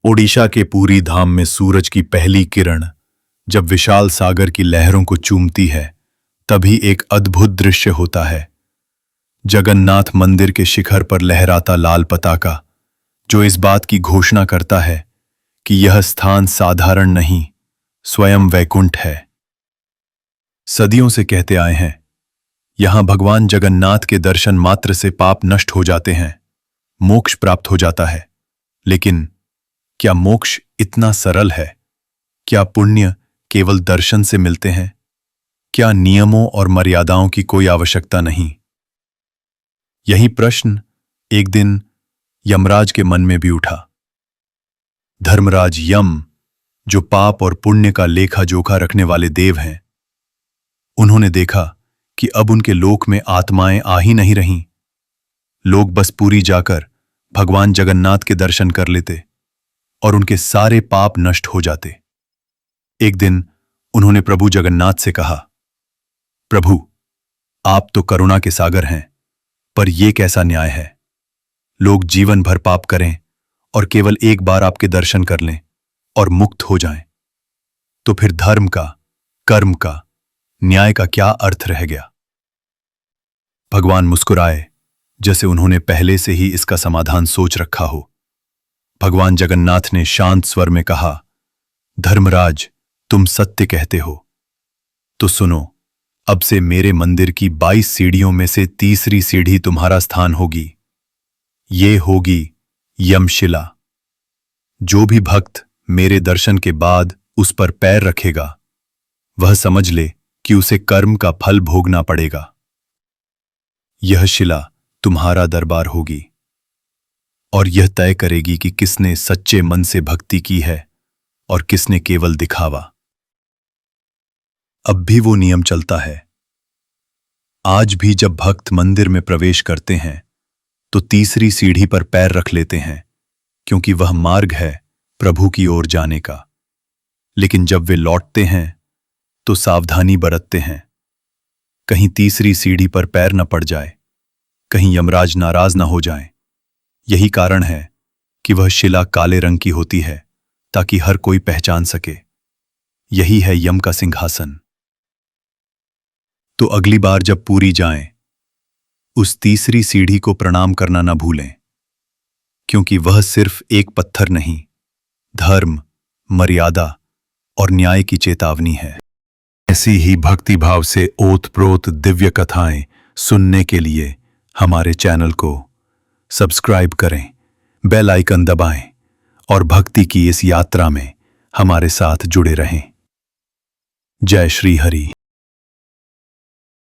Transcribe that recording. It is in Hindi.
ओडिशा के पूरी धाम में सूरज की पहली किरण जब विशाल सागर की लहरों को चूमती है, तभी एक अद्भुत दृश्य होता है। जगन्नाथ मंदिर के शिखर पर लहराता लाल पताका, जो इस बात की घोषणा करता है कि यह स्थान साधारण नहीं, स्वयं वैकुंठ है। सदियों से कहते आए हैं, यहां भगवान जगन्नाथ के दर्शन मात्र से पाप नष्ट हो जाते हैं, मोक्ष प्राप्त हो जाता है। लेकिन क्या मोक्ष इतना सरल है? क्या पुण्य केवल दर्शन से मिलते हैं? क्या नियमों और मर्यादाओं की कोई आवश्यकता नहीं? यही प्रश्न एक दिन यमराज के मन में भी उठा। धर्मराज यम, जो पाप और पुण्य का लेखा जोखा रखने वाले देव हैं, उन्होंने देखा कि अब उनके लोक में आत्माएं आ ही नहीं रहीं। लोग बस पुरी जाकर भगवान जगन्नाथ के दर्शन कर लेते और उनके सारे पाप नष्ट हो जाते। एक दिन उन्होंने प्रभु जगन्नाथ से कहा, प्रभु, आप तो करुणा के सागर हैं, पर यह कैसा न्याय है? लोग जीवन भर पाप करें और केवल एक बार आपके दर्शन कर लें और मुक्त हो जाएं। तो फिर धर्म का, कर्म का, न्याय का क्या अर्थ रह गया? भगवान मुस्कुराए, जैसे उन्होंने पहले से ही इसका समाधान सोच रखा हो। भगवान जगन्नाथ ने शांत स्वर में कहा, धर्मराज, तुम सत्य कहते हो। तो सुनो, अब से मेरे मंदिर की 22 सीढ़ियों में से तीसरी सीढ़ी तुम्हारा स्थान होगी। ये होगी यमशिला। जो भी भक्त मेरे दर्शन के बाद उस पर पैर रखेगा, वह समझ ले कि उसे कर्म का फल भोगना पड़ेगा। यह शिला तुम्हारा दरबार होगी और यह तय करेगी कि किसने सच्चे मन से भक्ति की है और किसने केवल दिखावा। अब भी वो नियम चलता है। आज भी जब भक्त मंदिर में प्रवेश करते हैं तो तीसरी सीढ़ी पर पैर रख लेते हैं, क्योंकि वह मार्ग है प्रभु की ओर जाने का। लेकिन जब वे लौटते हैं तो सावधानी बरतते हैं, कहीं तीसरी सीढ़ी पर पैर न पड़ जाए, कहीं यमराज नाराज न हो जाए। यही कारण है कि वह शिला काले रंग की होती है, ताकि हर कोई पहचान सके। यही है यम का सिंहासन। तो अगली बार जब पुरी जाएं, उस तीसरी सीढ़ी को प्रणाम करना न भूलें, क्योंकि वह सिर्फ एक पत्थर नहीं, धर्म, मर्यादा और न्याय की चेतावनी है। ऐसी ही भक्तिभाव से ओतप्रोत दिव्य कथाएं सुनने के लिए हमारे चैनल को सब्सक्राइब करें, बेल आइकन दबाएं और भक्ति की इस यात्रा में हमारे साथ जुड़े रहें। जय श्री हरि।